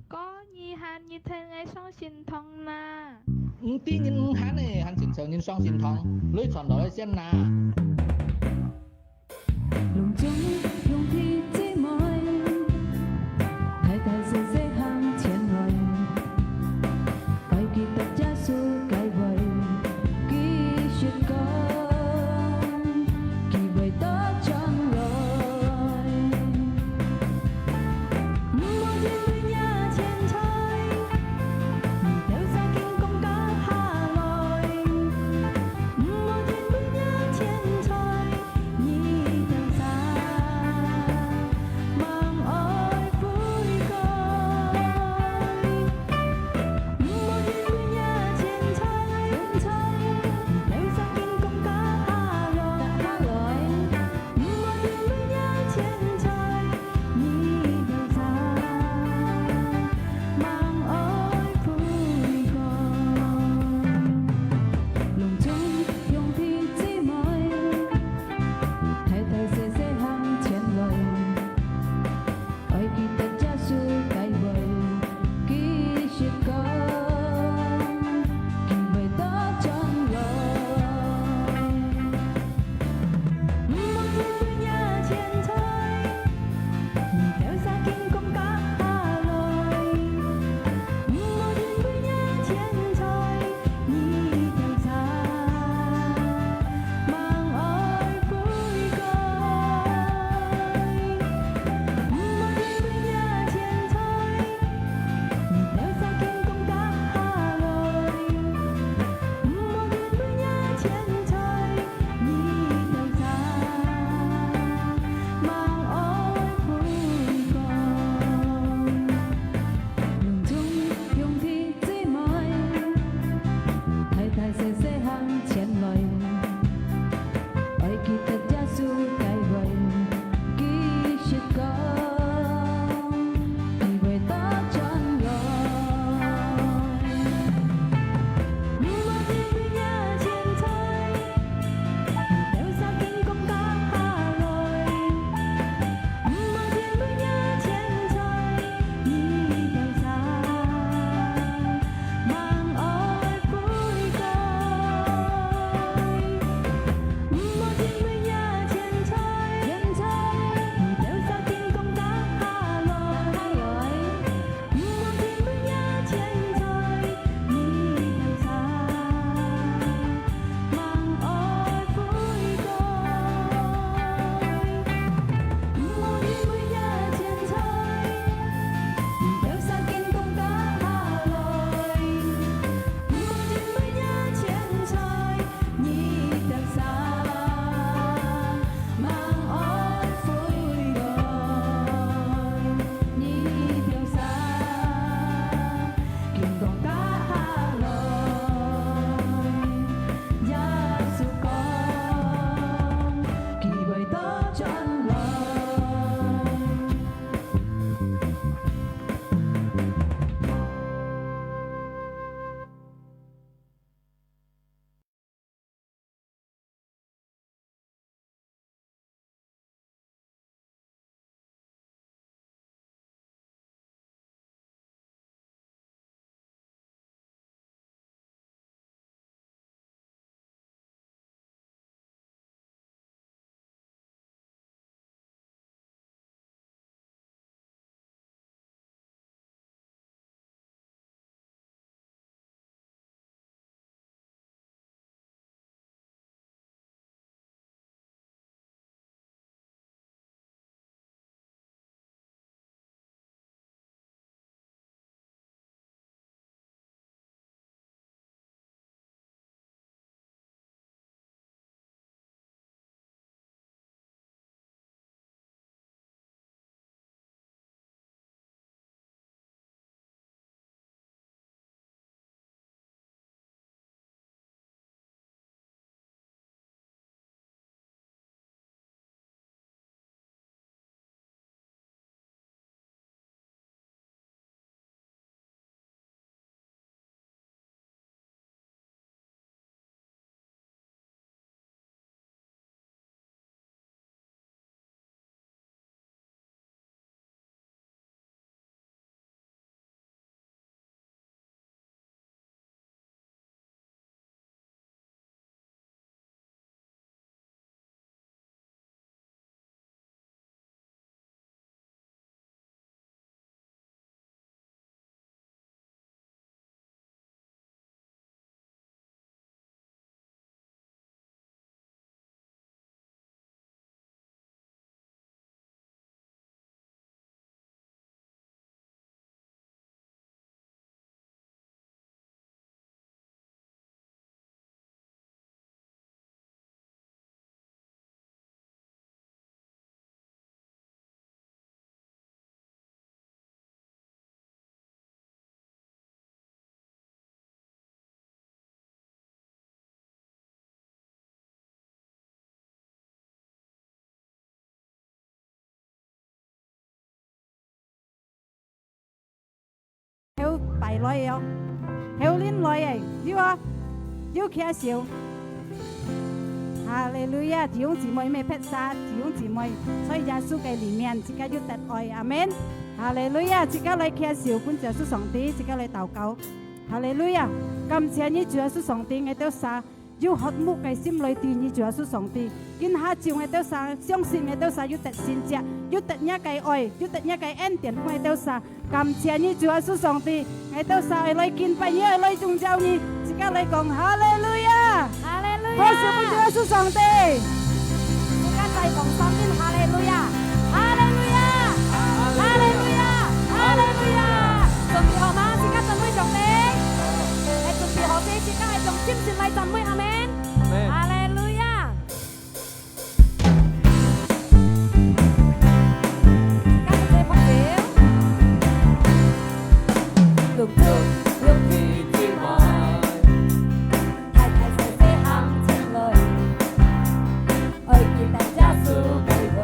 có nhi han như thế ngay song xin thông na tí nhìn hắn này hắn xin sờ nhìn song xin thong lưới tròn đó xem na lòng chung用皮姊妹，大大小小向前來，快記得加速計劃，繼續講，kỳ vời đó trong lời. Mùa duyên với nhà trên trời, nhìn theo xa kinh công cả Hà Nội. Mùa duyên với nhà trên trời, nhìn theo xa mang ôi vui khơi. Mùa duyên với nhà trên trời, nhìn theo xa kinh công cả Hà Nội. Mùa duyên với nhà trên trời, nhìn theo xa mang ôi vui khơi. Lòng chung用皮姊妹，大大小小向前來，愛記得加速計劃，繼續講，kỳ vời đó trong lời. Mùa duyên với nhà trên trời, nhìn theo xa kinh công cả Hà Nội. Mùa duyên với nhà trên trời, nhìn theo xa mang ôi vui khơi. Mùa duyên với nhà 來哦，後年來誒，要啊，要介紹。哈利路亞，弟兄姊妹咩撇沙，弟兄姊妹，所以耶穌嘅裡面，自家要得愛，阿門。哈利路亞，自家嚟介紹本耶穌上帝，自家嚟禱告。哈利路亞，感謝你主耶穌上帝，我哋撒要渴慕嘅心裏對你主耶穌上帝，見下照我哋撒相信我哋撒要得善者，要得一個愛，要得一個恩典，我哋撒感謝你主耶穌上帝，我哋撒嚟見拜你，嚟宗教你，自家嚟講哈利路亞。我是我主耶穌上帝，我哋嚟講三遍哈利路亞，哈利路亞，哈利路亞，哈利路亞。準備好嗎？自家準備上帝，係準備好啲，自家係用尖線嚟準備，阿門。哈利路亞。跟住拍照。六六六二之外。愛見大家數計劃，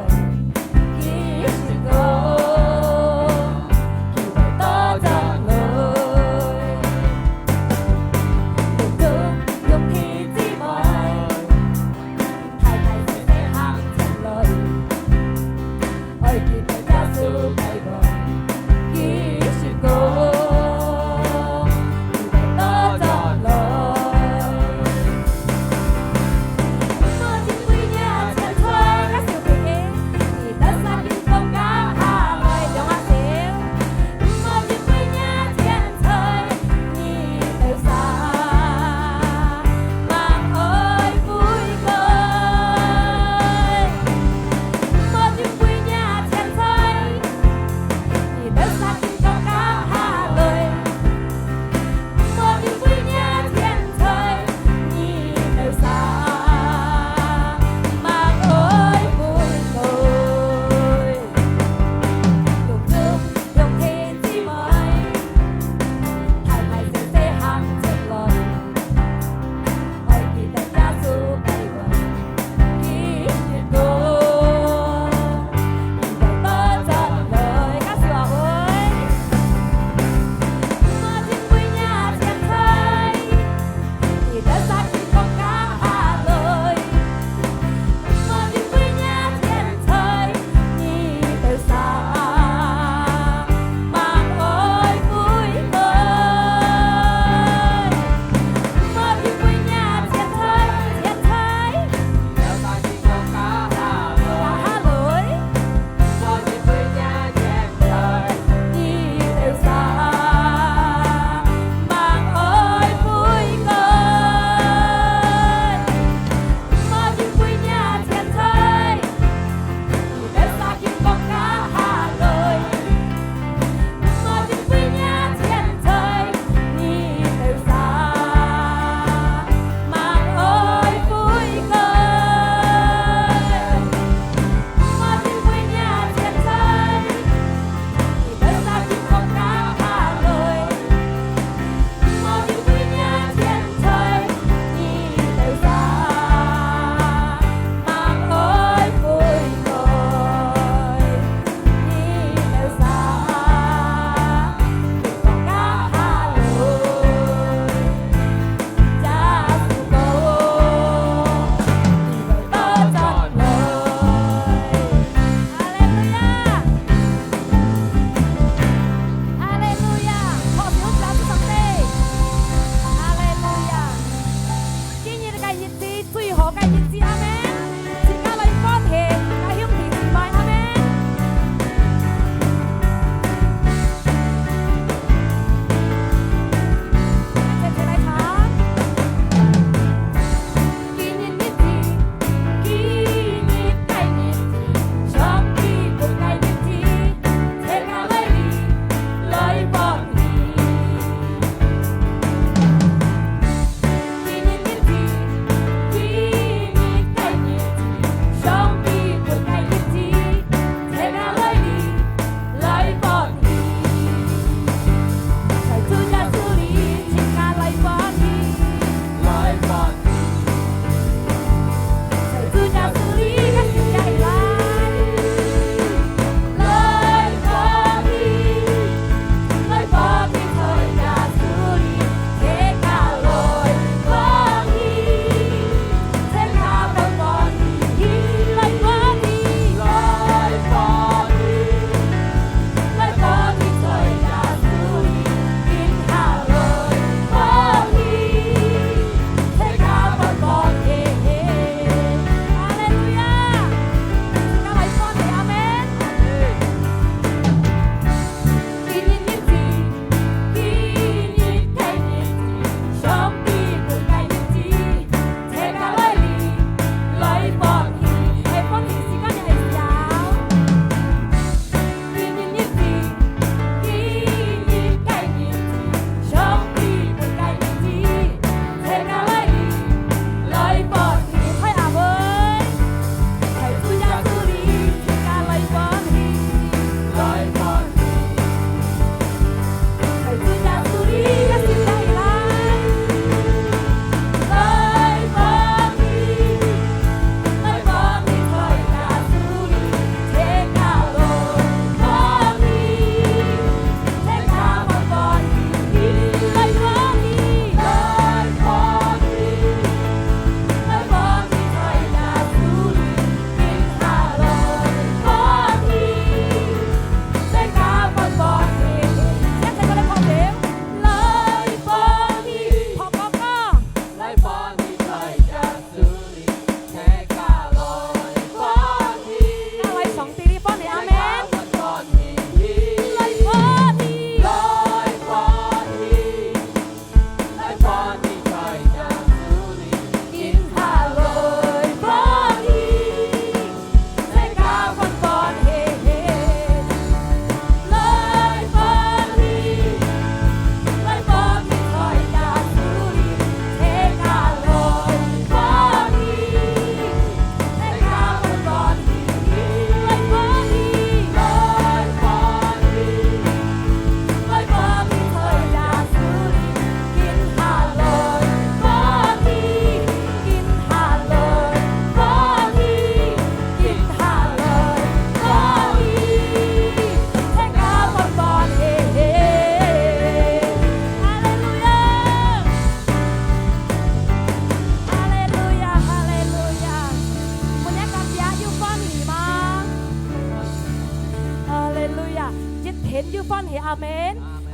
歡喜，阿門。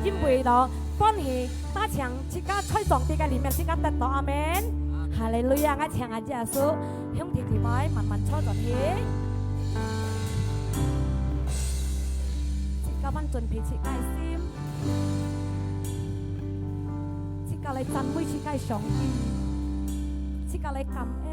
因為咯歡喜，大強即刻在上帝嘅裡面即刻得到，阿門。哈利路亞，我請阿耶穌向弟弟妹慢慢坐坐起。即刻揾盡脾氣愛心，即刻嚟讚美即刻上帝，即刻嚟感恩。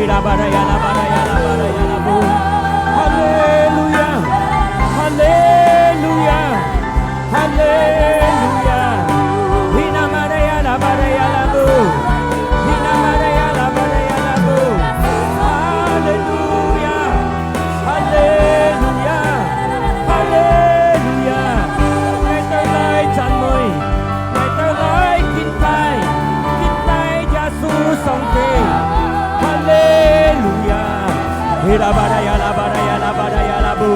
la baraya la baraya la baraya la bu. Hallelujah. Hallelujah. Hallelujah. Hina baraya la baraya la bu. Hina baraya la baraya la bu. Hallelujah. Hallelujah. Hallelujah. Ngày tới lời tràn môi, ngày tới lời kinh tài Giêsu sống thế. Hallelujah. Hira baraya la baraya la baraya la bu.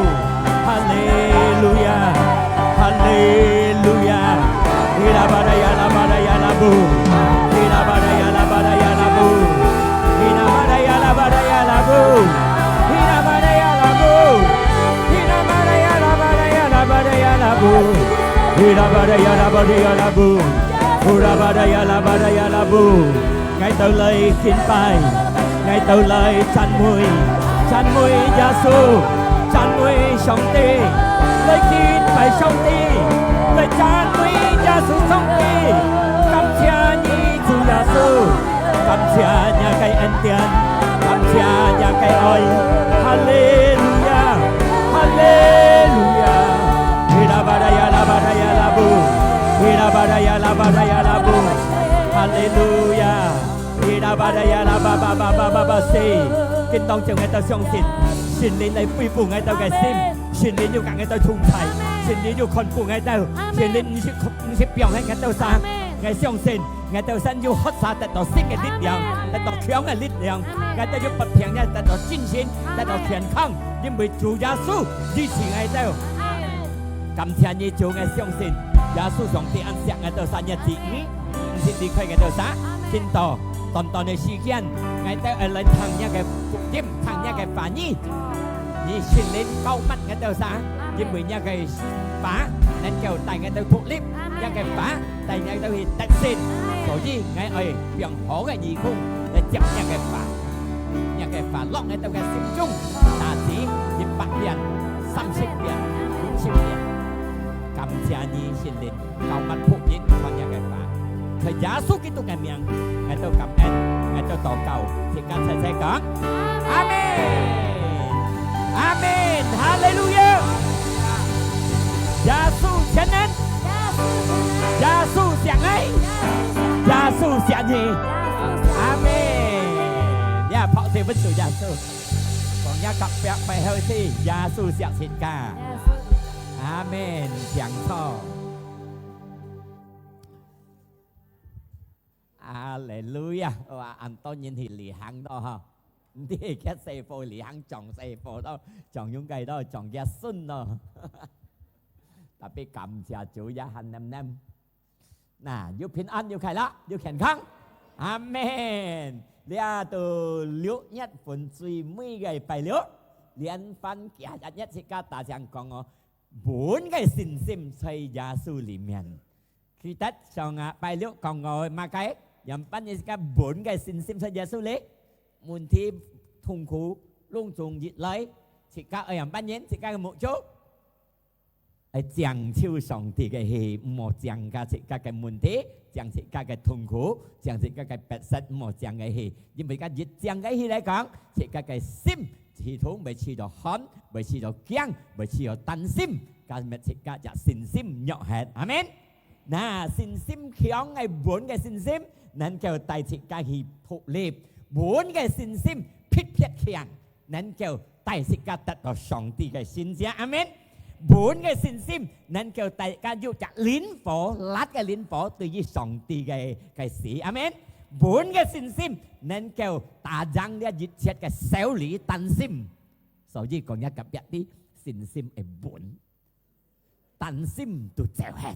Hallelujah. Hallelujah. Hira baraya la baraya la bu. Hira baraya la baraya la bu. Hira baraya la baraya la bu. Hira baraya la bu. Hira baraya la baraya la baraya la bu. Hira baraya la baraya la bu. Hira baraya la baraya la bu. Ngày tới lời khiến bài, ngày tới lời chăn mùi Giêsu, chăn mùi sống tì, lời khiến bài sống tì, lời chăn mùi Giêsu sống tì. Cảm謝nhị Chúa Giêsu, cảm謝nhà cái ân tiền, cảm謝nhà cái ơi. Hallelujah, Hallelujah. Hira baraya la baraya la bu, hira baraya la baraya la bu. Hallelujah. Hira baraya la ba ba ba ba ba ba si. Kinh tông cho người ta相信，神靈嚟恢復我哋嘅心，神靈要讓我哋重齊，神靈要看顧我哋，神靈唔是表喺我哋身，我相信我哋身要學習得到新嘅力量，得到強嘅力量，我哋要不平嘅得到精神，得到健康，因為主耶穌支持我哋。感謝你主，我相信耶穌上帝安息我哋身日子，唔是離開我哋身，見到短嘅時間，我哋嚟聽一個福音，聽一個翻譯，而神靈高乜我哋身，因為一個法能夠帶我哋脫離，一個法帶我哋去得勝，所以我哋用好嘅義工嚟接一個法，一個法落我哋嘅心中，大致100遍、30遍、50遍。感謝你神靈高乜福音傳一個法。在耶穌基督嘅名，我都感恩，我都禱告，請跟齊齊講，阿門，阿門，哈利路亞，耶穌前人，耶穌相愛，耶穌相愛，阿門，呀，跑這本主耶穌，講一個別背後是耶穌相信㗎，阿門，講錯。Hallelujah. Anh tôi nhìn thì lì hăng đó ha. Đi cái xe phô lì hăng chọn xe phô đó, chọn những cái đó, chọn gia xuân đó. Tapi cảm謝chủ gia hành năm. Nà, yêu bình an, yêu khai lạ, yêu khen khăn. Amen. Lìa từ liễu nhất phần suy 10 ngày bài liễu. Liên phân kia nhất sẽ cả ta chẳng còn 4 cái xin sim xây gia sư lì miền. Khi tất xong bài liễu còn ngồi mà cái Yang pan ni sekarang 4 cái xin sim saja sulit. Munti thùng khủ lung tung dịch lấy. Sekarang yang pan ni sekarang một chút. Chẳng chiêu sòng thì cái hì một chẳng cái sekarang cái munti, chẳng sekarang cái thùng khủ, chẳng sekarang cái bẹt sắt một chẳng cái hì. Nhưng mà cái dịch chẳng cái hì lại講, sekarang cái sim thì thùng bị chi đó hòn, bị chi đó kiang, bị chi đó tan sim. Cái mẹ sekarangจะxin sim nhỏ hết. Amen. Nah, xin sim khiong ngày 4 cái xin sim. Nên kêu tại sự ca hiệp thụ liệp 4 cái xin sim phít phiết khiang. Nên kêu tại sự ca tật vào sòng tì cái xin giá. Amen. 4 cái xin sim. Nên kêu tại ca dụ chả lín phổ. Lát cái lín phổ từ dưới sòng tì cái sĩ. Amen. 4 cái xin sim. Nên kêu ta răng ra dịch chết cái xéo lý tan sim. Sau gì còn nhá cặp biệt đi. Xin sim ở 4. Tan sim tụi chèo hết.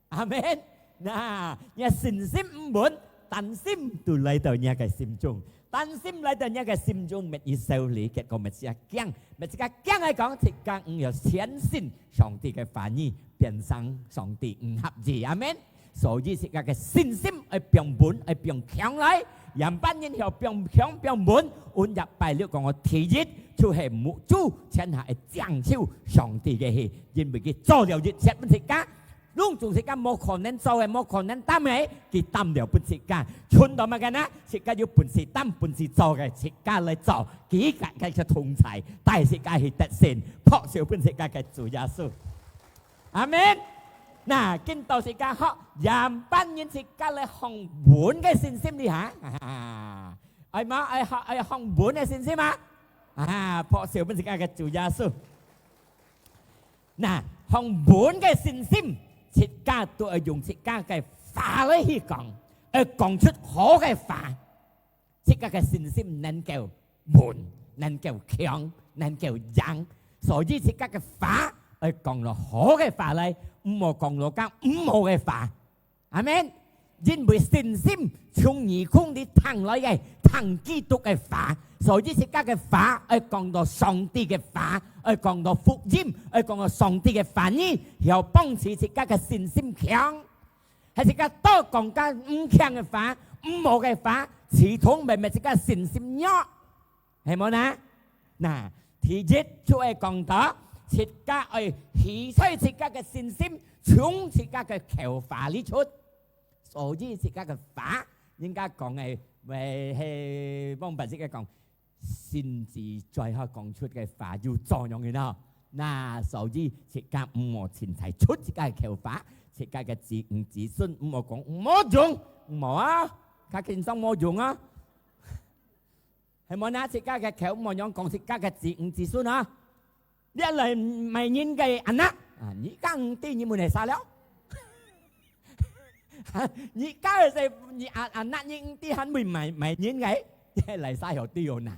Amen. Nah, nhà xin sim 4, tan sim từ lấy từ nhà cái sim chung, tan sim lấy từ nhà cái sim chung, mình ý xử lý cái con mình sẽ kiêng ai講thì càng有先信上帝嘅反應，變成上帝唔合意，阿門。所以是個信心係變本係變強來，人班人後變強變本，按入拜了講我第一就係母主，請下係掌手上帝嘅氣，因為佢做了一切問題家。ลุงจุงสิกาโมขอนนั้นโซ่โมขอนนั้นตั้มไหมกี่ตั้มเดี๋ยวปุ่นสิกาชุนต่อมากันนะสิกาอยู่ปุ่นสิตั้มปุ่นสิโซ่กันสิกาเลยโซ่กี่กันจะทงใส่ใต้สิกาหิตเส้นเพราะเสียวปุ่นสิกากันจุยาสุอาเมนน่ะกินต่อสิกาเขายามปั้นยินสิกาเลยห้องบุญกันสินซิมดิฮะไอ้มาไอ้ห้องบุญไอ้สินซิมะเพราะเสียวปุ่นสิกากันจุยาสุน่ะห้องบุญกันสินซิมสิกาตัว用สิกา嘅法嚟去講，講出好嘅法，สิกา嘅信心能夠滿，能夠強，能夠硬，所以สิกา嘅法講落好嘅法嚟，唔好講落間唔好嘅法，阿們，因為信心從耳孔啲騰來嘅，騰基督嘅法。所以สิกา嘅法講到上帝嘅法，講到福音，講到上帝嘅反應，又幫助สิกา嘅信心強。係สิกา多講緊唔強嘅法，唔好嘅法，始終咪สิกา信心弱，係冇นะ？嗱，第一就係講到สิกา起出สิกา嘅信心，從สิกา嘅求法裏出，所以สิกา嘅法應該講係係幫白色嘅講。先至最後講出嘅法要作用嘅咯，嗱，所以切家唔好前提出切家嘅求法，切家嘅自悟自信唔好講唔好用，唔好啊，家見生冇用啊，係冇嗱，切家嘅求唔好用講切家嘅自悟自信啊，呢一類咪應嘅人啦，而家唔知你們係啥了，而家係你人啦，應啲肯會咪應嘅，嚟晒又啲喎嗱。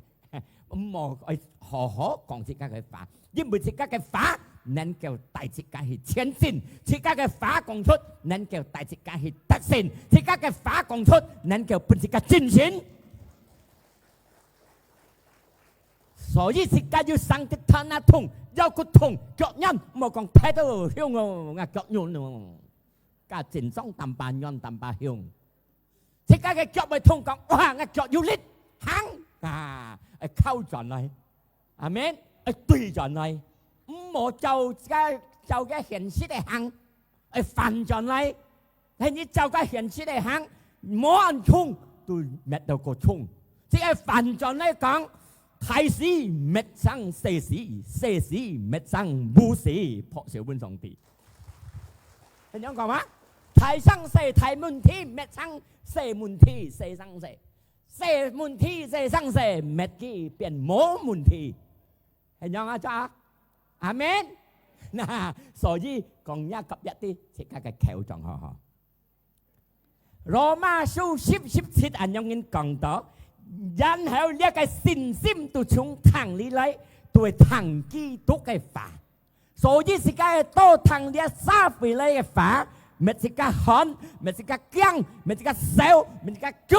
唔好好好講自家嘅法，因為自家嘅法能夠帶自家去前進，自家嘅法講出能夠帶自家去得勝，自家嘅法講出能夠伴自家進行。所以自家要生得吞啊痛，腰骨痛，腳韌，唔好講睇到香我腳軟咯，家正宗淡白韌淡白香，自家嘅腳咪痛講哇我腳要裂行。เข้าจอนเลยอาเมนตุยจอนเลยหมอเจ้าแกเห็นสิได้หังฟันจอนเลยทีนี้เจ้าก็เห็นสิได้หังหมออันชุ่งตุยเม็ดเดียวก็ชุ่งที่ฟันจอนเลย講ไทยสีเม็ดสังเสสีเม็ดสังบูสีเพราะเสียวบนสองตีเห็นยัง講嗎ไทยสังเสไทยมุนทีเม็ดสังเสมุนทีเสสังเสเสมุนทีเสสังเสเม็ดกี้เปลี่ยนโมมุนทีเห็นยังอาจารย์อาเมนนะ所以講一及一啲即刻嘅橋狀呵呵羅馬書17อันยังเงิน講到然後呢個信心都從堂裏來對堂基督嘅法所以是個多堂呢三回來嘅法ไม่ใช่個寒ไม่ใช่個僵ไม่ใช่個笑ไม่ใช่個久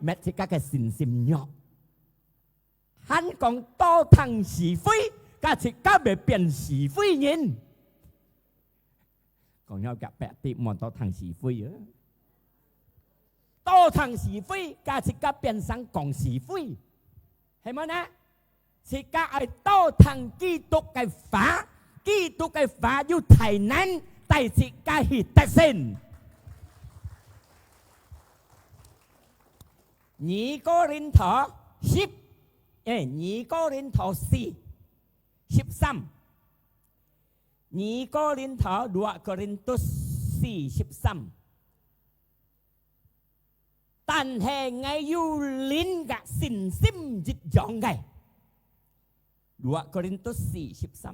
แม้ที่กาสินสิมยอฮัน講多ทาง是非กาสิกาไม่เปลี่ยน是非人講要夾แปะติมอน多ทาง是非多ทาง是非กาสิกาเปลี่ยนสัง講是非係咪นะสิกาไอ้多ทาง基督嘅法基督嘅法要提能但สิกาหิตเส้น二哥林陀10，二哥林陀4，13，二哥林陀2哥林多4，13，但係我要練嘅信心越強嘅2哥林多4，13，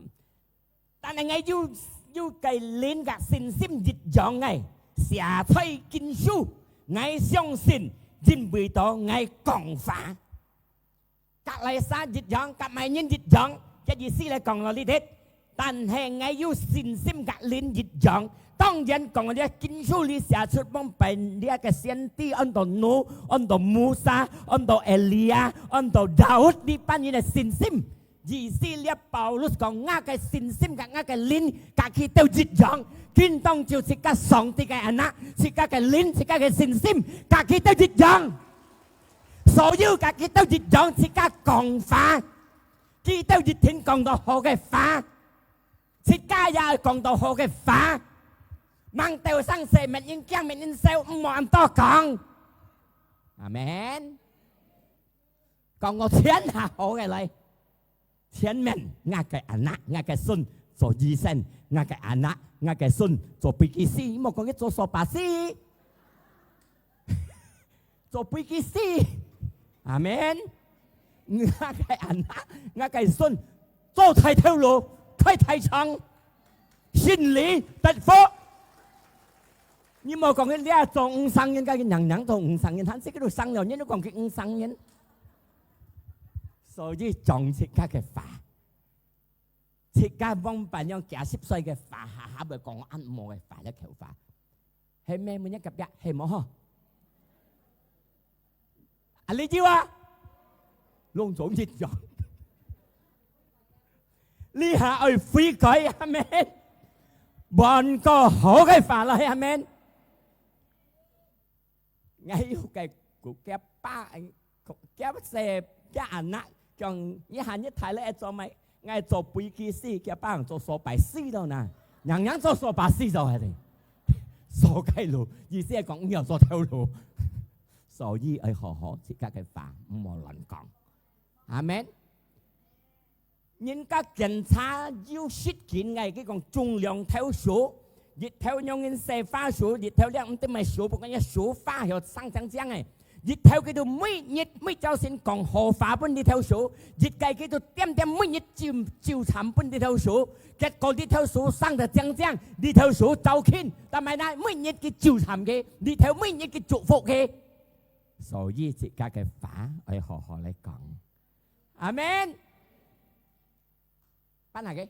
但係我要嘅練嘅信心越強嘅寫出經書，我相信。因為到我講法，格嚟沙熱養，格埋人熱養，一意思嚟講落呢啲，但係我要信心格練熱養。當然講呢經書裏寫出幫俾呢個先知，按到努，按到摩西，按到以利亞，按到大衛呢班人嘅信心。意思呢保羅講我嘅信心格我嘅練，格去到熱養。見當就是個上帝嘅人啦，是個嘅靈，是個嘅信心，格佢都熱養，所有格佢都熱養，是個講法，佢都熱天講到好嘅法，是個也講到好嘅法， mang tàu sang xe mẹ in keng mẹ in sale mòn to còn amen còn ngồi thiên hạ hổ cái này thiên mẹ ngã cái anh ngã cái xuân做醫生ngã cái anh ngã cái xuân做飛機師冇講嘅做傻巴師做飛機師amen ngã cái anh ngã cái xuân做太條路開太長心理得福你冇講嘅你係做五生人，嘅人做五生人，睇識嗰度生人，都講佢五生人，所以撞切家嘅法，切家幫辦樣幾十歲嘅法，下咪講按摩嘅法咧求法，係咩每一及一係冇呵？啊你知啊？弄總結咗，呢下去悔改係咪？揾個好嘅法啦係咪？ngay cái của cái ba cái xe cái anh á còn như hắn nhất thái lệ cho mày ngay cho bùi kỳ sĩ cái ba cho số bài sĩ đâu nè nhàng cho số bài sĩ đâu hay số cái lù ý思係講nhiều số theo lù所以係好自家嘅法唔好亂講amen人家檢查要實踐嘅佢講重量theo數日頭用人寫花數，日頭咧唔得咪數，不過一數花又生長長嘅。日頭佢度每朝先講荷花本日頭數，日計佢度點每日照產本日頭數，結果日頭數生得長長，日頭數就緊，但係呢每日佢照產嘅，日頭每日佢祝福嘅，所以自家嘅法我好好嚟講，阿門。班下嘅，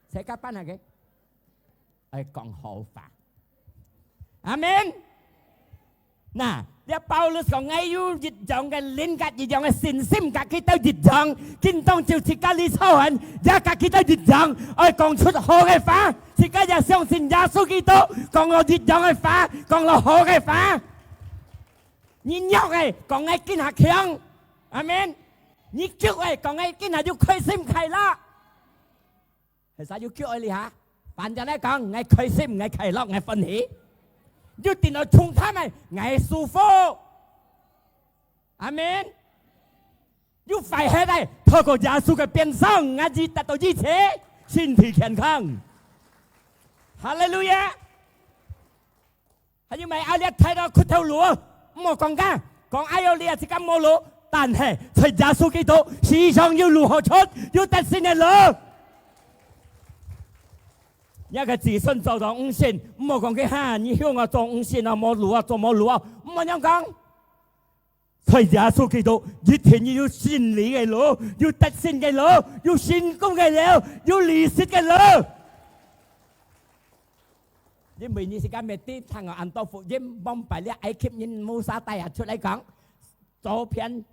寫家班下嘅。係講好法，阿門。嗱，你保羅講我要熱漲嘅靈格，熱漲嘅信心格，佢都熱漲，見當照自家呢操行，一格佢都熱漲，我講出好嘅法，自家就相信耶穌基督，講我熱漲嘅法，講我好嘅法。你弱嘅講我見下強，阿門。你叫嘅講我見下要開心快樂，係啥要叫我你嚇？反正嚟講，我開心，我快樂，我歡喜。要電腦衝他們，我舒服。阿門。要快起來，透過耶穌嘅變相，我至得到一切身體健康。哈利路亞。係因為阿列睇到佢條路，冇講緊，講阿有列自己冇路，但係在耶穌基督時常要如何出，要得勝嘅路。一個自信做到五線，唔好講佢嚇，你向我做五線啊，冇路啊，做冇路啊，唔好咁講。在耶穌基督，一天要真理嘅路，要得勝嘅路，要成功嘅路，要利息嘅路。因為你時間未啲，聽我按多福音，幫擺啲埃及人摩沙帶出嚟講，左片、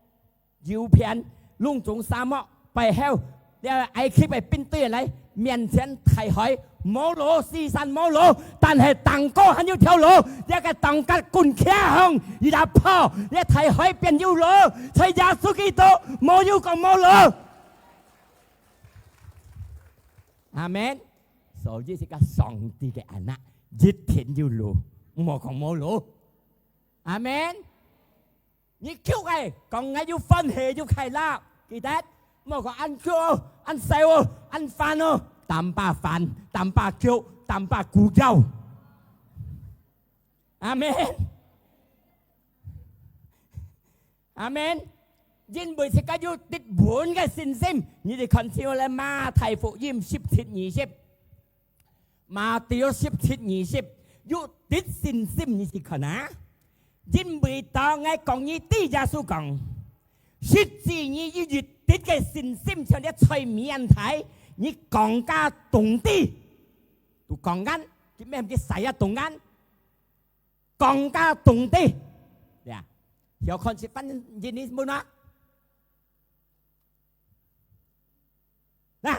右片，隆中沙漠，背後，啲埃及嘅邊堆嚟面前睇海。冇路，四山冇路，但係蛋糕還有條路，一個蛋糕棍卡向，一打炮，一睇海邊有路，在耶穌基督冇有講冇路。阿門。所以是個上帝嘅兒女，一天有路，冇講冇路。阿門。你叫佢講我要歡喜要快樂，記得冇講ăn cua、ăn xèo、ăn飯哦。淡白飯、淡白粥、淡白菇膠，阿門，阿門。因為自己要跌滿嘅信心，你哋看住咧馬太福音17:20，馬太17:20，要跌信心你是看啊？因為當我講你啲耶穌講，實際你要越跌嘅信心像啲催眠體。你更加動啲，都講緊，叫咩叫使啊動緊，更加動啲，呀，有看是分印尼冇啦，嗱，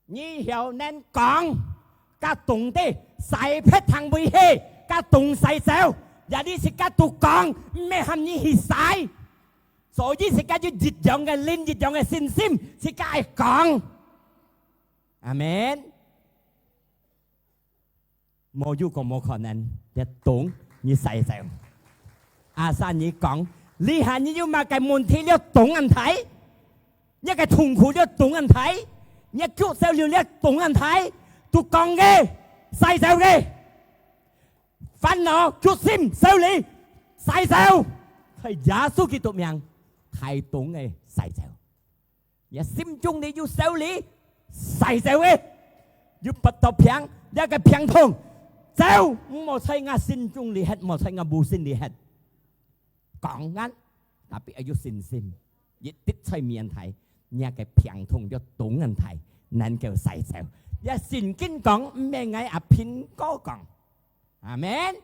你有能講，加動啲，使劈騰會氣，加動使手，有啲是加都講，咩含你去使。所以是家要熱揚嘅靈，熱揚嘅信心，是家係講，阿門。冇有個冇可能一懂你細細。阿山你講，你係你要乜嘅問題你要懂人睇，一個痛苦你要懂人睇，一腳受了你要懂人睇，都講嘅細細嘅，煩惱決心受理細細，係耶穌基督名太懂嘅細細，你心中你要受理細細嘅，要不到平一個平痛。就冇睇我心中你hết冇睇我無心你hết講緊特別要信心一啲ใช่มีอันไทยเนี่ย嘅เพียงทงจะตรงอันไทยนั่น叫細手一善經講咩ไง啊偏歌講อาเมน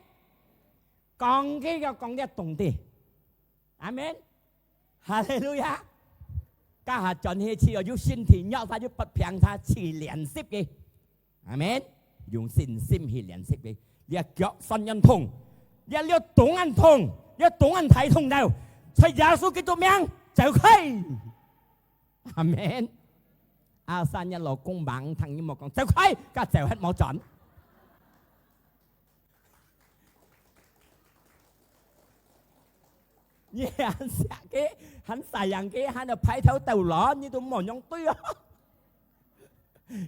講嘅就講一動啲อาเมน哈利路亞家下盡氣次又要先田休他要不平他遲連息嘅อาเมน用信心去練習嘅，你腳信人痛，你要懂人痛，你要懂人睇痛到，在耶穌基督名就開，阿門。阿山一路公棒聽你冇講就開，家就係冇準。你很傻嘅，很晒人嘅，喺度派頭鬥攞，你都冇用對啊，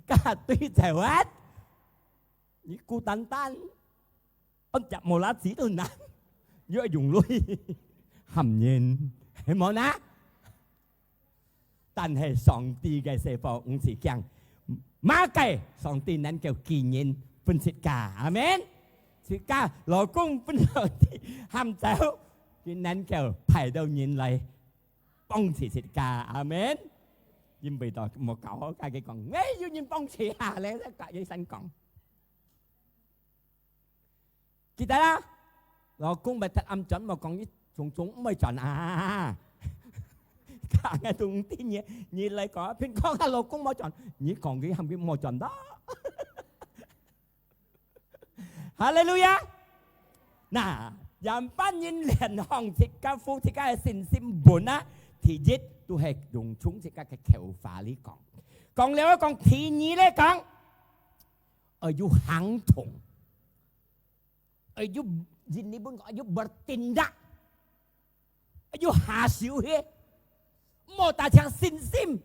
家對就係。你孤單單，我入冇啦子都難，如果用女含言係冇啦。但係上帝嘅釋放唔是講馬計，上帝能夠紀念分切家，阿門。切家老公分上帝喊走，佢能夠派到人嚟幫持切家，阿門。因為到冇搞家嘅講，要人幫持下咧，隔一身講。記得啦，老公咪thật âm chuẩn mà còn cái chúng mới chuẩn à, cả ngày tung tin nhỉ, nhỉ lại có phiên con là老公mới chuẩn, nhỉ còn cái hàm cái mới chuẩn đó, Hallelujah, nè, dàn ban nhân liền hòng thì các phu thì các sinh sinh buồn á, thì giết tôi hay dùng chúng thì các cái kẹo phá lý còn nếu còn thì nhỉ đấy còn, ở du hàng thùng ayo jinni pun ayo bertindak ayo hasil he mau ta chẳng xin sim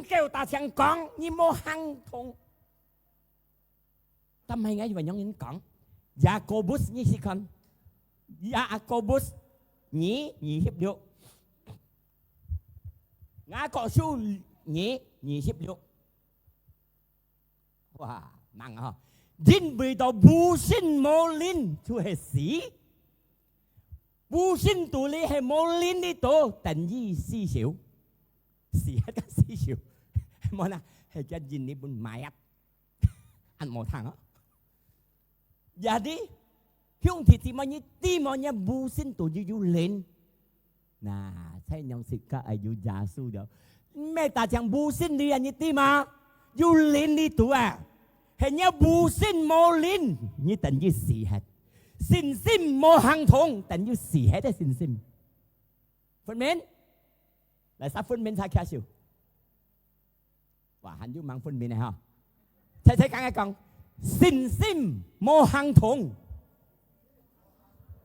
kêu ta chẳng con như mau hăng thùng tâm hay ngay và nhóm những con Jacobus như gì con Jacobus nhí hiệp được ngã cọ su nhí hiệp được wow nặng hả因為到無信無靈就係死，無信道理係無靈呢度等於死少，死一個死少，冇啦，係個人呢本買一，按冇聽啊，有啲兄弟姊妹呢啲冇呢無信道理要靈，嗱，睇樣式家係要耶穌咗，咩大將無信呢人呢啲嘛，要靈呢度啊。係有無信無靈，你等於死hết，信心無行動，等於死hết嘅信心。分明，嚟殺分明才開笑。哇，很要猛分明嘅嚇。齊齊講一講，信心無行動，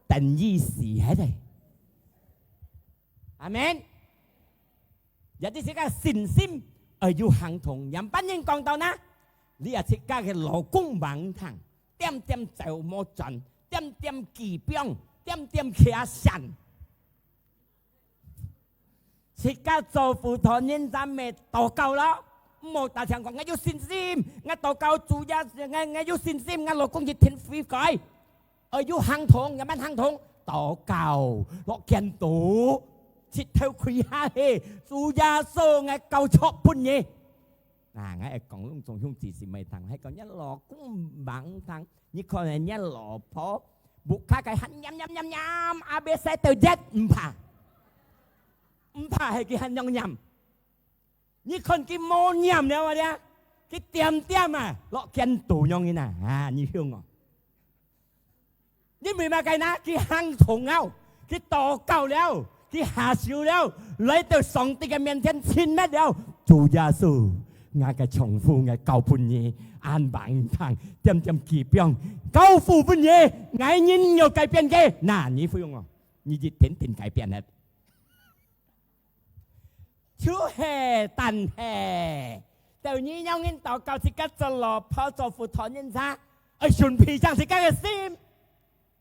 等於死hết嘅。阿門。有啲時間信心要行動，人不應講到呢。你也切家嘅勞工忙堂，點點就冇盡，點點疾病，點點騎神，切家做輔導人咱咪禱告咯，冇大聲講我要信心，我禱告主呀，我要信心，我勞工熱天悔改，我要行動，有乜行動？禱告，落見到，切頭開下氣，主呀穌我救出半嘢。ngay còn lúc trong chung chỉ mấy thằng hay còn nhất lò cũng bằng thằng như con này nhất lò phó buộc khác cái hắn nhâm ABC từ Z phà hay cái hắn nhâm như con cái mô nhâm nữa mà đi cái tiêm mà lọ kén tủ nhau như nào như hương ngọ như mình mà cái ná cái hang thùng nhau cái tò cầu leo cái hà siêu leo lấy từ sòng từ cái miền thiên xin mét leo chủ gia sư ngài cái chồng phu ngài cầu phun nhé an bằng thằng chăm chăm kỳ biang cầu phu phun nhé ngài nhìn nhiều cái biên kia nà nhỉ phu không nhỉ chỉ tiền cái biên hết chúa hè tàn hè tự nhiên nhau nghiên tạo cầu thì cách cho lò phao cho phụ thọ nhân ra ở chuẩn bị chẳng thì các cái sim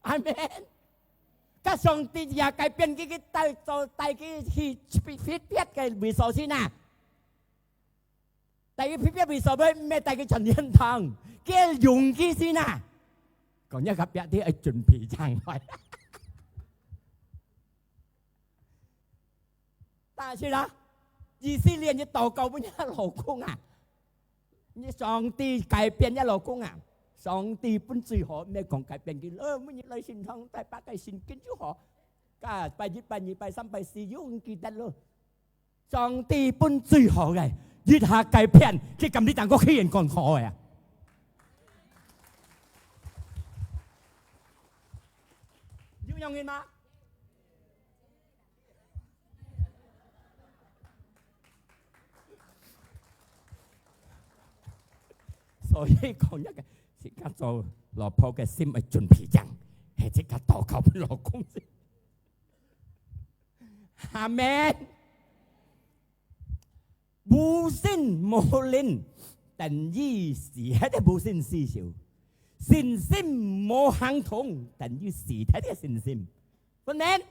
amen các song ti ya cái biên cái tay cho tay cái khi fit cái bị sầu xin à tại cái phía bị sầu với mẹ tại cái trần nhân thằng cái dùng cái xin à còn nhớ gặp bạn thì ở chuẩn bị chẳng phải ta chứ đó gì xin liền như tàu cầu với nhà lỗ cung à như song ti cái biên nhà lỗ cung à song ti vẫn suy họ mẹ còn cái biên cái mới như lời xin thằng tại bác cái xin kính chú họ cả bài dịch bài nhị bài xăm bài xì dũng kỳ tên luôn song ti vẫn suy họ nàyยึดหาไก่เพี้ยนที่กำที่ต่างก็ขี้เห็นก่อนคออ่ะยุ่งยังไงมา所以講一個時間做羅婆嘅心係準備人，係即刻禱告俾老公先。阿門。無心無靈，等於是喺啲無心思想；信心無行動，等於是喺啲信心。明唔明？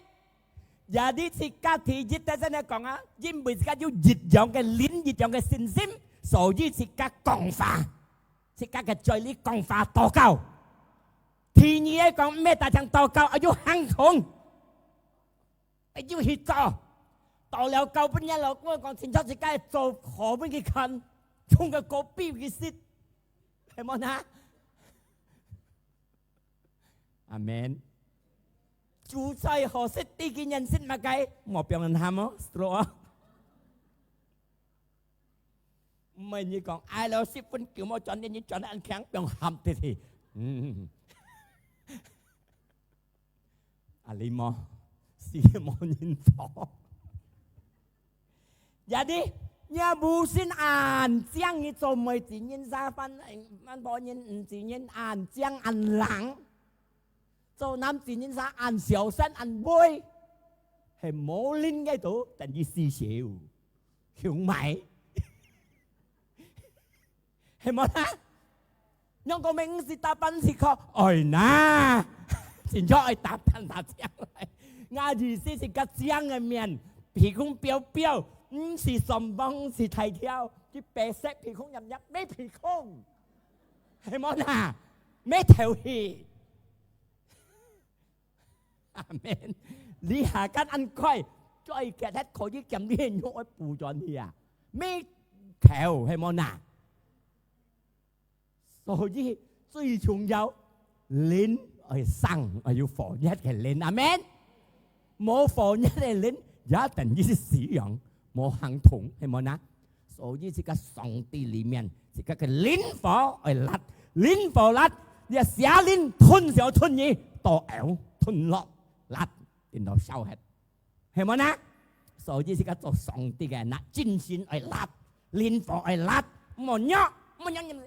有啲時間提熱得真係講啊，因為時間要熱養嘅靈，熱養嘅信心，所以時間講法，時間嘅在呢講法禱告。ทีนี้講咩大場禱告，要行動，要去做。到了舊本一路，我講清楚自己係做何本嘅近，從個個標嘅事，係冇呐？阿門。主在何時啲嘅人先乜計？冇俾人喊哦 ，slow 啊！唔係你講，嗌老師分叫我轉你轉得安強，俾人喊啲啲。阿你冇，是冇人錯。Jadi nhà bù xin ăn chăng như cho mày chỉ nhân ra phân ăn bao nhân chỉ nhân ăn chăng ăn lắng cho nam chỉ nhân ra ăn xỉu sân ăn bôi hay mổ linh cái tổ tận như xì xỉu hiểu mày hay món á nhưng có mình gì ta bắn gì khó ôi na xin cho ai ta bắn ta chăng lại ngà gì xí cắt chăng ở miền thì cũng béo béo是上邦是提跳，啲白色皮孔入入咩皮孔？係冇嗱咩條氣？阿門！你下間ăn quay，再其他可以撳啲人用嚟補咗啲啊？咩條係冇嗱？所以最重要，靈係生係要防一嘅靈，阿門！冇防一嘅靈，一定要使用。冇行動係冇嗱，所以這個上帝裡面，這個嘅靈火係辣，靈火辣，你下靈吞就吞嘢，多咬吞落辣，然後燒hết，係冇嗱，所以這個做上帝嘅嗱，真心係辣，靈火係辣，冇nhớ，冇nhớ。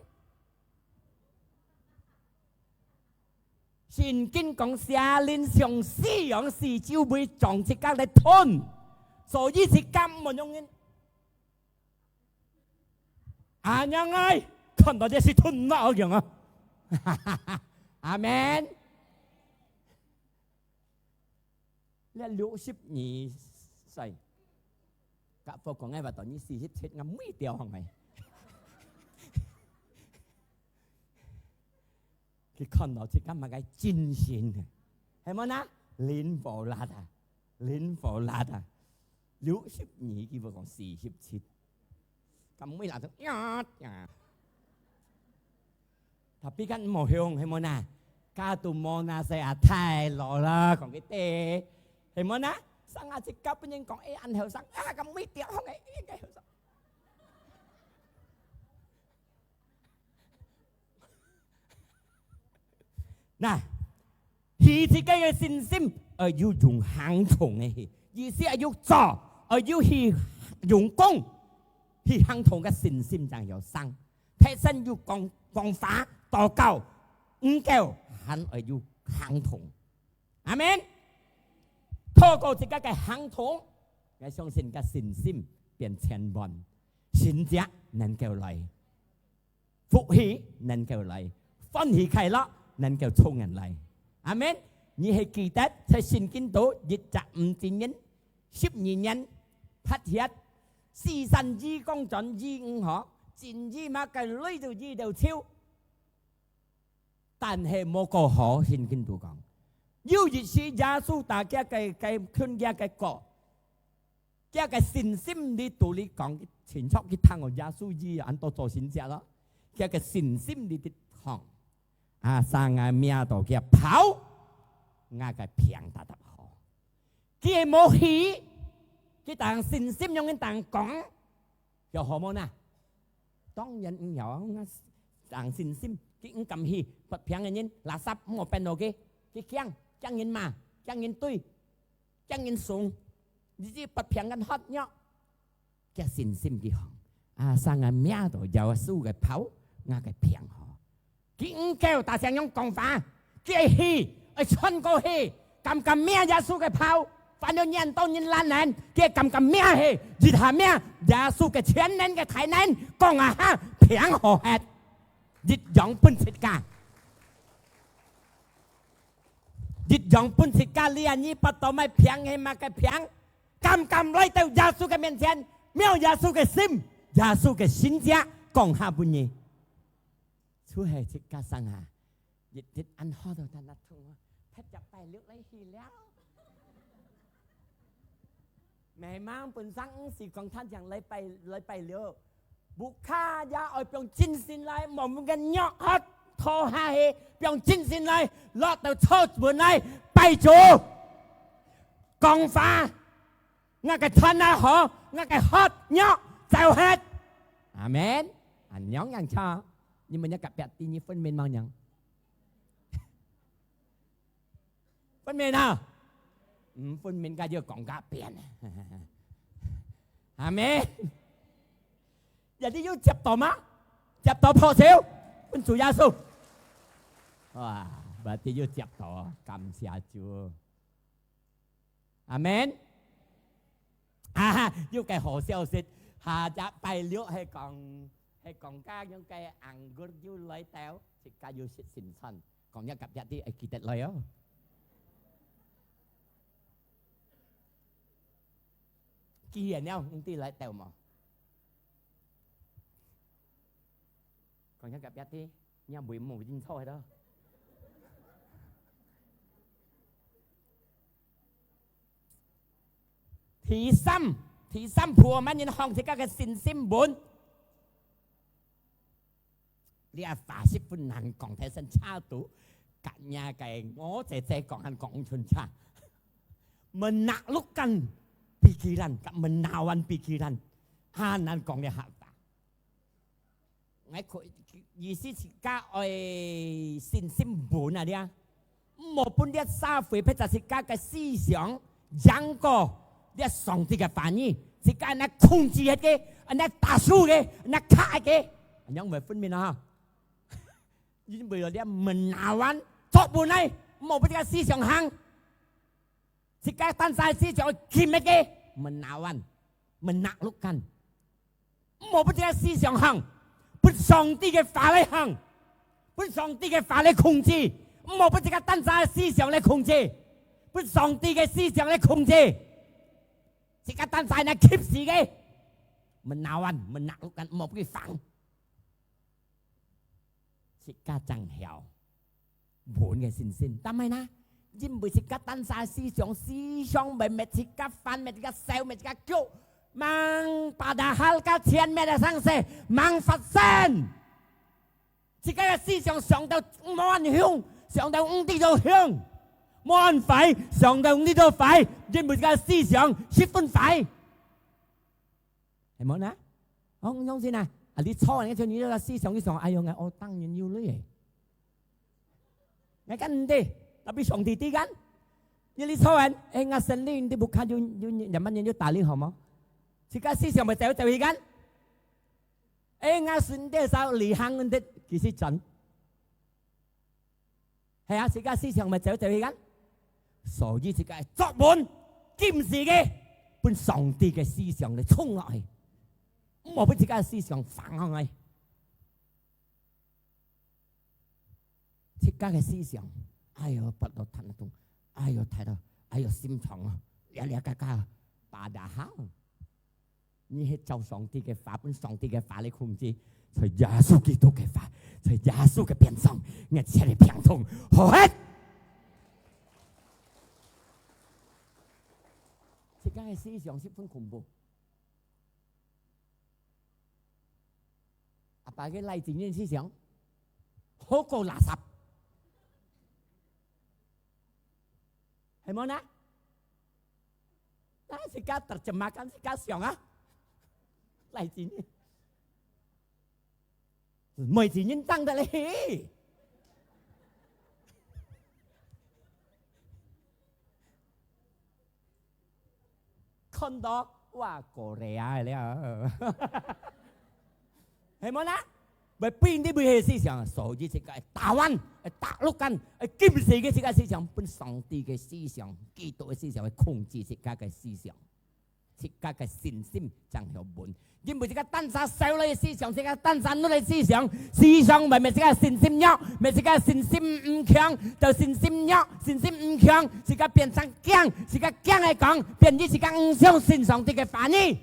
聖經講下靈上思想是就會將這個嚟吞。所以是咁冇用嘅，阿娘哎，看到這是吞落樣啊，阿門。你62歲，甲父講嘅話當你47，我每條係咪？佢看到這咁嘅真心嘅，係冇呐？靈火辣啊，靈火辣啊！62叫佢講47，咁每日就呀，tapi kan mau hiung hemona, katu mau nasi atai lola còn cái tê, hemona, sang aji kap nhưng còn ăn hiểu sang, cầm mấy tiếng không ấy, cái hiểu sang. Này, thì cái信心而要用行動嘅，意思係要做。而要去用功，去行同嘅信心就有生，睇身要講法禱告，唔夠肯係要行同，阿們。透過自己嘅行同，我相信嘅信心變千萬，信者能夠來，福氣能夠來，歡喜快樂能夠衝人來，阿們。你係記得在聖經度25年、12年拍攝42公轉25河，前2馬嘅累到2條超，但係冇個好聖經度講。要熱是耶穌大家嘅勸家嘅國，家嘅信心你道理講清楚，佢聽我耶穌依按多做先者咯，家嘅信心你啲行，生嘅命度嘅跑，我嘅平達得好，佢係冇氣，佢但信心用緊但講，有好冇呢？當然唔有，我但信心佢唔咁氣，不平嘅人垃圾唔好變到嘅，佢驚。將人罵，將人對，將人送，你知不平嘅黑咗，嘅信心嘅行，生嘅命度有數嘅跑，我嘅平好，佢唔夠大聲用講法，佢係氣，係穿過氣，咁命也數嘅跑，反正人當然難人，佢咁命氣，熱下命也數嘅前人嘅體能，講下平好係，熱養本切家。日用本事家里人，你不到咪平係咪嘅平？咁來到耶穌嘅面前，瞄耶穌嘅心，耶穌嘅心者講下半夜，出係即刻生下，日安好到得啦痛啊！他จะไปเลือกไรทีแล้วแม่ม้า本身是講ท่านอย่างไรไปเลือกบุคคาอย่าเอาไปจิ้นสินไรมองมันกันยอกฮัดโทหาเฮเปียงจิ้นสินไรลอดแต่โทษบนไรไปจูกองฟ้างากระทันนาหองากระฮอดยอกเจ้าเฮ็ดอาเมนอันยองยังชานี่มันยังกับแบบตีนี้ฟันเมนมาอย่างฟันเมนอ่ะฟันเมนก็เยอะกองกาเปลี่ยนอาเมนอย่าที่ยุ่งจับต่อมาจับต่อพอเสียวเป็นสุยาสุว้าบัดที่ยุ่งจับต่อกำเสียจูอาเมนยุ่งแกหัวเสียวสิหาจะไปเลี้ยวให้กองก้ายุ่งแกอ่างกุดยุ่งเลยแต้วสิกายุ่งสินสันกองยังกับยัดที่ไอ้กีเต็ดเลยอ่ะกี่เนี้ยยังตีเลยแต้วมั้งcòn nhớ gặp giác đi nhà bụi mù dinh thôi đó thì xăm phùa mà nhìn hong thì các cái xin sim bốn đi phá xích phân nặng còn thể sân cha tủ cả nhà cái ngó trẻ còn ăn còn chuồn cha mình nặng lúc cần bị kỳ lần cả mình nào ăn bị kỳ lần han ăn còn để hạ ngay意思是家愛信心本啊啲，冇本啲社會譬如是家嘅思想、人格、啲上帝嘅反應，是家那控制嘅，那打輸嘅，那卡嘅，樣咪分別啊！因為有啲唔難玩，作本嚟冇本啲思想行，是家單晒思想欠乜嘅，唔難玩，唔難碌緊，冇本啲思想行。不上帝嘅法嚟行，不上帝嘅法嚟控制，冇不只個單晒思想嚟控制，不上帝嘅思想嚟控制，只個單晒那 keep 事嘅，mình nào ăn mình nặngกันmột cái phẳng，只個真係本嘅信心，但係呢，因為只個單晒思想咪咪只個反咪只個笑咪只個叫。mang padahal kalian mereka sangse mang phát jika cái思想上到冇人向上到唔知道向冇人快上到唔知道快因為個思想十分快係冇呢我講先啊你錯人嘅你個思想上哎喲我當然要嘞你跟啲特別上帝啲กัน你錯人我神靈啲บุคคลอยู่人มันอยู่ตาลิ好冇自家思想咪走去緊，我順啲手離行啲，其實準。係啊，自家思想咪走去緊，所以自家作滿檢視嘅，本上帝嘅思想嚟衝落去，唔好俾自家嘅思想反向去。自家嘅思想，哎呦不到睇得到，哎呦睇到，哎呦心腸啊，一家家把得好。你係就上帝嘅法，本上帝嘅法嚟控制，在耶穌基督嘅法，在耶穌嘅邊上，我切嚟平通，好hết。自家嘅思想十分恐怖。阿爸嘅勵志嘅思想，好過垃圾，係冇呢？但係自家terjemahkan自家想啊。勵志呢？每次人當得嚟，看到哇過嚟啊了，係冇啦？咪邊啲咩思想？所以自己打彎、打碌緊、檢視嘅自己思想，本上帝嘅思想、基督嘅思想去控制自己嘅思想。自家嘅信心真係滿，因為自家單殺手女嘅思想，自家單殺女嘅思想，思想咪自家信心弱，咪自家信心唔強，就信心弱，信心唔強，自家變成驚，自家驚嚟講，變咗自家唔相信上帝嘅話語，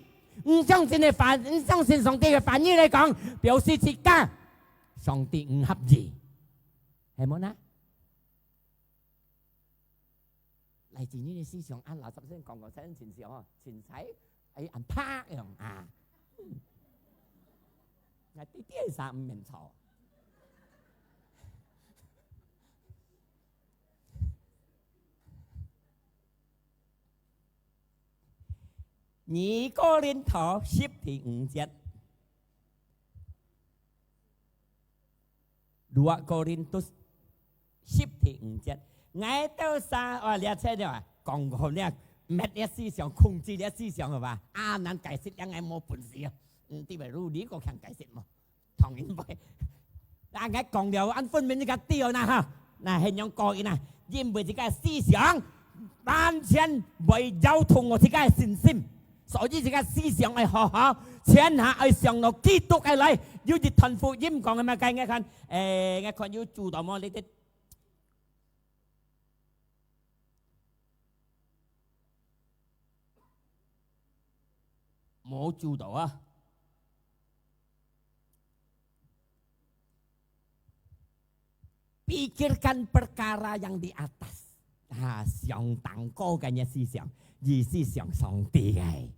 唔相信上帝嘅話語嚟講，表示自家上帝唔合意，係冇呢？嚟自呢啲思想，按老十先講過先前時哦，前使係按拍樣啊，係啲啲係唔明錯。2哥林多10第5節，2哥林多10第5節。我都啥哦，你睇到啊，講過呢，乜嘢思想控制啲思想係嘛？啊，難解釋因為冇本事啊，啲咪如呢個強解釋嘛，當然唔係。但係講了按分明呢個調啦嚇，嗱係樣講嘅，因為自己嘅思想完全未有同我自己嘅信心，所以自己嘅思想係好好，全下係上到基督嘅嚟，要啲傳福音講嘅嘛，計我看要做到麼？你啲。mau judo ah. Pikirkan perkara yang di atas. Siang tangko kanya siang, siang song tigai.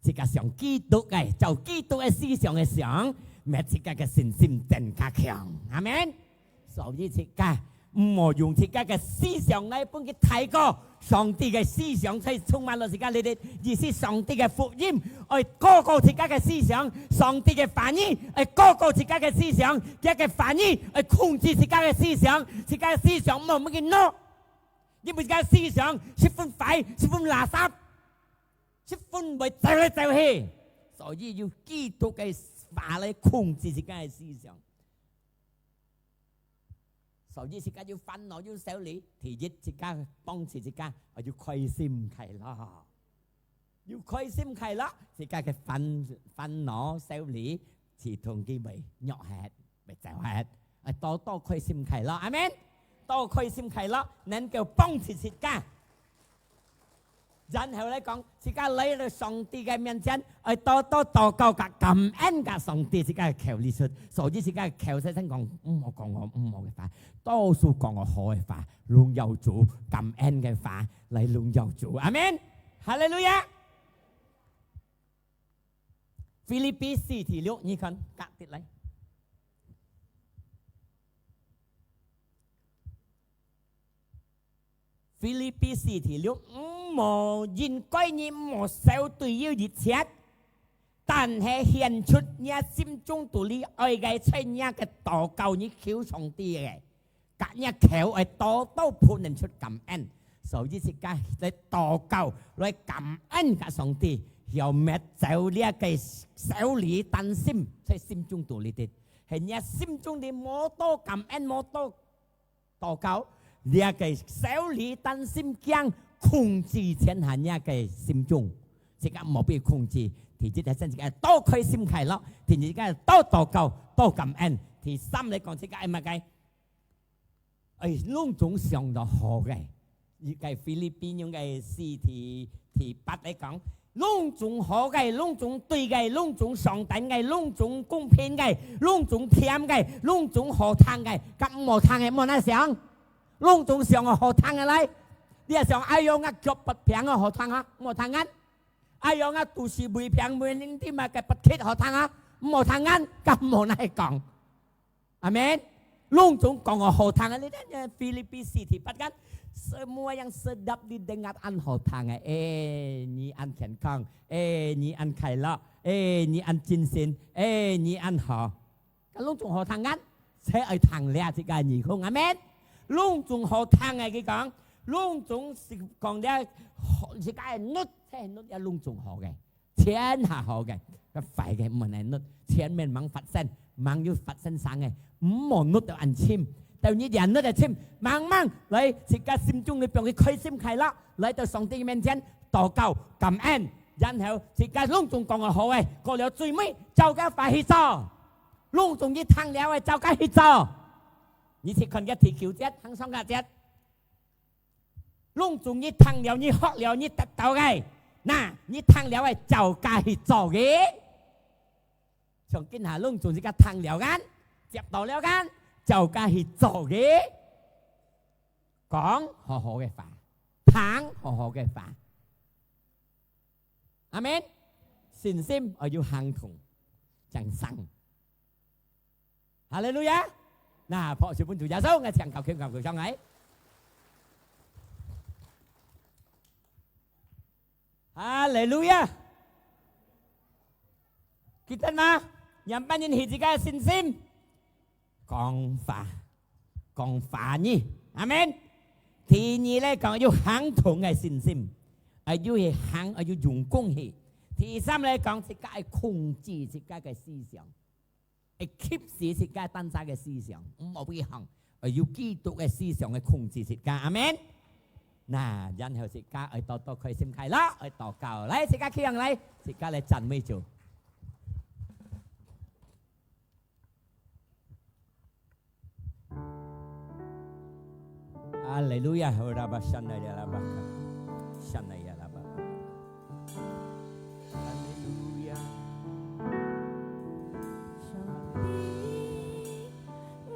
Jika siang kitu kai, jauh kitu siang siang, met jika ke sin ten kakyang. Amen. So jika 唔好用自家嘅思想嚟幫佢睇過上帝嘅思想，所以充滿咗自家你哋意思上帝嘅福音，去高過自家嘅思想，上帝嘅反應，去高過自家嘅思想，一嘅反應去控制自家嘅思想，自家嘅思想唔好乜嘢攞，因為自家嘅思想十分廢，十分垃圾，十分會走嚟走去，所以要基督嘅法嚟控制自家嘅思想。所以自家要煩惱要修理，第一自家幫持自家，要開心快樂，要開心快樂，自家嘅煩惱修理，自同佢咪肉吃，咪就係，多開心快樂，阿們，多開心快樂，能夠幫持自家。然後嚟講，自家嚟到上帝嘅面前，多禱告及感恩嘅上帝，自家嘅求理出，所以自家嘅求細聲講，唔好講我唔好嘅話，多數講我好嘅話，榮耀主感恩嘅話嚟榮耀主，阿們，哈利路亞。腓立比4第6，你看隔跌嚟。腓立比4第6，無人歸你無受對要熱切，但係顯出你心中對你愛嘅在你嘅禱告你求上帝嘅，隔你求係多多判斷出感恩，所以自家嚟禱告嚟感恩嘅上帝，有咩走呢個手裏擔心，在心中度裏的，係你心中的冇多感恩，冇多禱告，呢個手裏擔心將控制全下呢個心中，即刻冇被控制，第二真係多開心快樂，第二多禱告，多感恩，第三嚟講即係乜嘅？攏總上到好嘅，呢個菲律賓用嘅4第8嚟講。攏總好嘅，攏總對嘅，攏總上等嘅，攏總公平嘅，攏總甜嘅，攏總好聽嘅，咁冇聽嘅冇得上，攏總上個好聽嘅嚟，你係上哎喲做不平嘅好聽啊，冇聽緊，哎喲都是未平未靈啲嘛嘅不切好聽啊，冇聽緊，咁冇得講，阿們，攏總講個好聽嘅，你睇菲律賓4第8間。Semua yang sedap didengar an hotang ni an健康ni an 快樂ni an 精神ni an 好咁攏仲好聽緊寫愛聽咧即個兒童阿們攏仲好聽嘅佢講攏仲是講咧即個律即係律一攏仲好嘅錢係好嘅個快嘅唔係律錢面忙發生忙要發生生嘅唔冇律就安簽但係人都係簽慢慢嚟，自家心中裏邊嘅開心快樂，嚟到上帝面前禱告感恩，然後自家攏仲講個好嘅，過了最尾就該快去做，攏仲一聽了嘅就該去做。你是看嘅第9節，行上嘅節，攏仲一聽了，你學了，你得到嘅，嗱，你聽了嘅就該去做嘅。從今下攏仲自家聽了緊，接到了緊。就該去做嘅，講好好嘅話，聽好好嘅話，阿們，信心我要行同正生，哈利路亞，嗱，破小本主耶穌，我唱求佢上嚟，哈利路亞，記得嗎？人班人係自己嘅信心。講法呢，阿們。第二咧講要行同嘅信心，要去行，要用功去。第三咧講自己係控制自己嘅思想，係 keep 住自己當下嘅思想，唔好去行，要基督嘅思想去控制自己，阿們。嗱，然後自己去多多開心快樂，去禱告，嚟自己企上嚟，自己嚟讚美主。Haleluya, ora shana ya la baka. Shana ya la baka. Haleluya.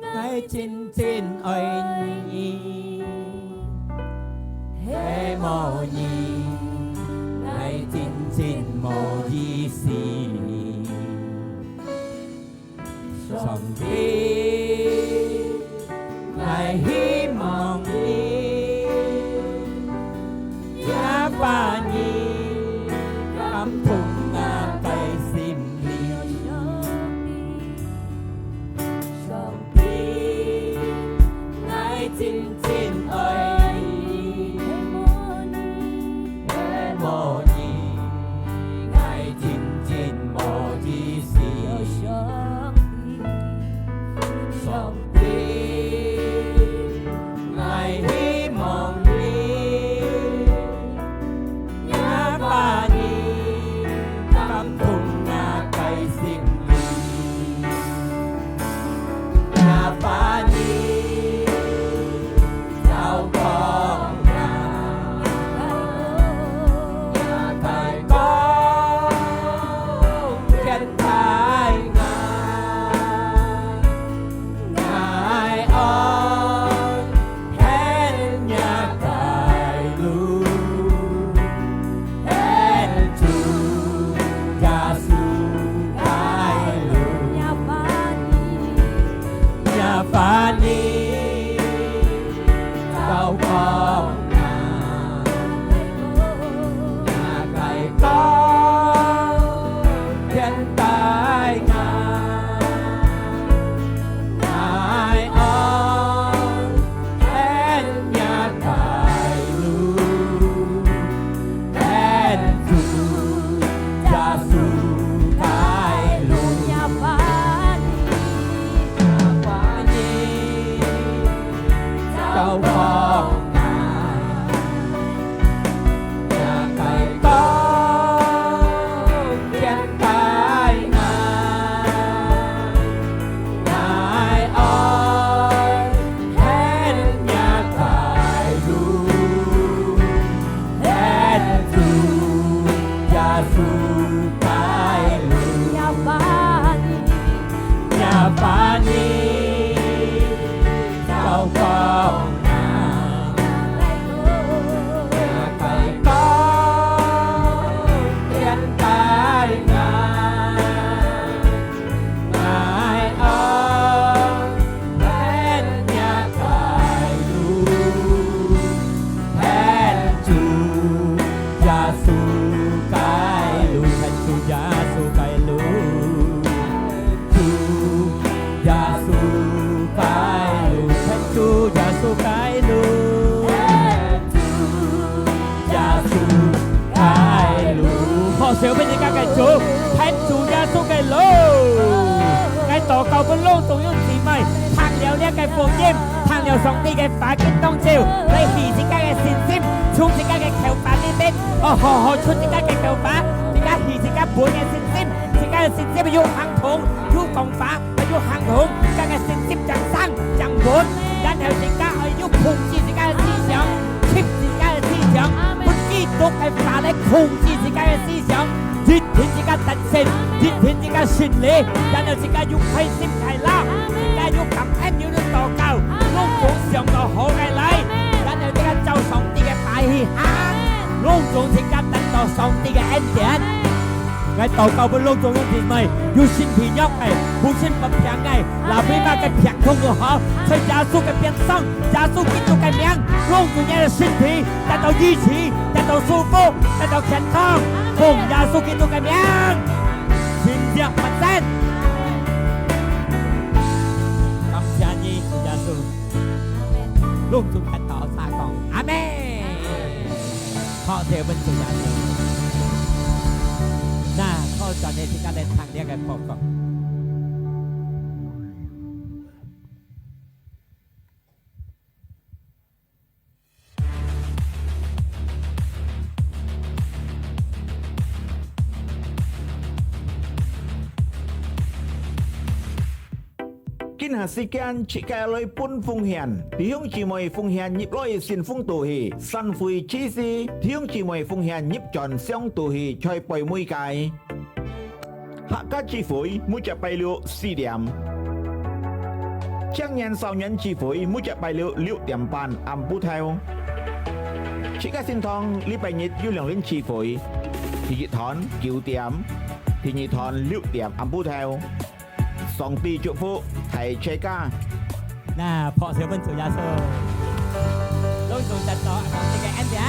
Ngài trên trên ơi nhi. Hê mô nhi. Ngài trên trên mô di si. Song đi. Ngài hy vọng và nhìn cảm thùng cây sim li sông đi ngay trên ơi 小俾你家嘅主，睇主耶穌嘅路，喺禱告嘅路中央姊妹，聽了呢個福音，聽了上帝嘅話經當照，你自己嘅信心，從自己嘅求法呢邊，學出自己嘅求法，自己自己本嘅信心，自己嘅信心要行同，要講法，要行同，自己嘅信心像生像本，然後自己要控制自己嘅思想，切自己嘅思想。基督嘅法嚟控制自己嘅思想，熱天自己特性，熱天自己順利，然後自己要開心快樂，自己要感恩要禱告，攏總上到好嘅禮，然後自己就上帝嘅大氣行，攏總自己得到上帝嘅恩典。喺禱告嘅攏總用啲咪，要先平安嘅，唔先不平嘅，嗱俾乜嘅平通嘅好，在耶穌嘅邊上，耶穌基督嘅名，攏總嘅身體得到醫治。得到舒服，得到健康，奉耶穌基督嘅名，天天發生。感謝你，耶穌，隆重嘅禱撒講，阿門。好，謝恩主耶穌。嗱，好在你自己嚟聽呢個報告。今下時間設計來半奉獻，弟兄姊妹奉獻業來先鋒道氣，神會指示弟兄姊妹奉獻業盡相道氣，才背每屆。客家聚會每日拜六4點，青年少年聚會每日拜六6點半暗布頭。設計先堂禮拜日有兩輪聚會，第一堂9點，第二堂6點暗布頭。上帝祝福係車家。嗱，破小本做耶穌，都做得到上帝嘅恩典。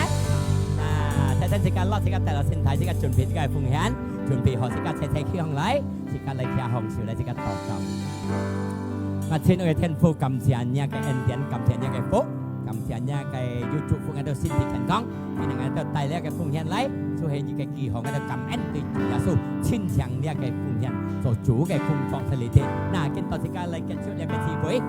嗱，睇睇自己攞自己帶落身體，自己準備自己嘅奉獻，準備學自己齊齊起行嚟，自己嚟聽紅潮嚟，自己禱告。我親愛嘅天父，感謝你嘅恩典，感謝你嘅福，感謝你嘅要祝福我哋身體健康，你能夠帶嚟嘅奉獻嚟，做係你嘅記號，我哋感恩對主耶穌親強你嘅奉獻。做主嘅工作喺裏邊，嗱，見到自己嚟結束呢個聚會。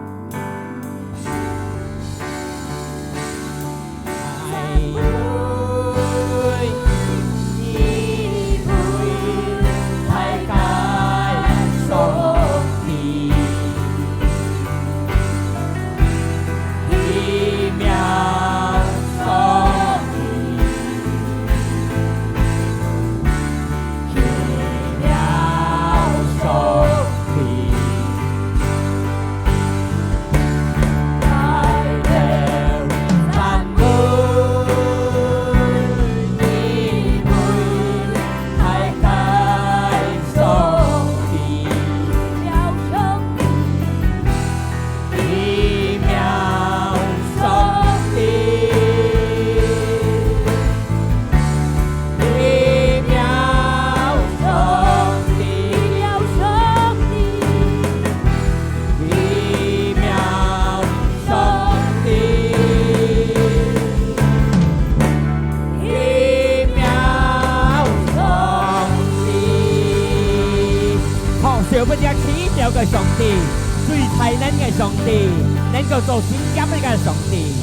有個上帝，最大能嘅上帝，能夠做先急呢個上帝。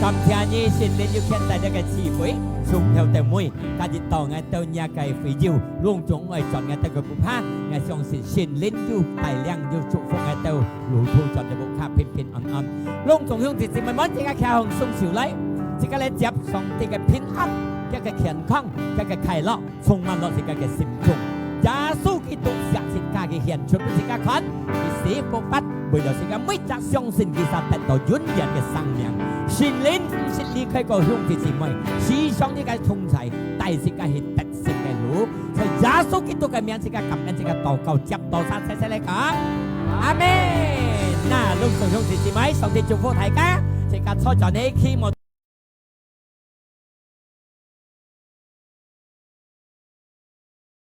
感謝你先令要見到呢個智慧，從頭到尾，今日當我到呢個非洲，隆重為盡我哋個不怕，我相信先令要大量要祝福我哋路途盡嘅不怕平平安安。隆重向弟兄們們，大家開紅送潮禮，大家嚟接上帝嘅平安，一個健康，一個快樂，充滿落自己嘅心中。耶穌基督實踐家嘅獻出俾自己看，佢死復活，為了自己每則相信其實得到永遠嘅生命。神靈唔是離開個兄弟姊妹，時常呢個同在，帶自己係得勝嘅路。在耶穌基督嘅名，自己感恩，自己禱告，接到晒細細嚟講，阿門。嗱，隆重兄弟姊妹，上帝祝福大家，自己坐在你希望。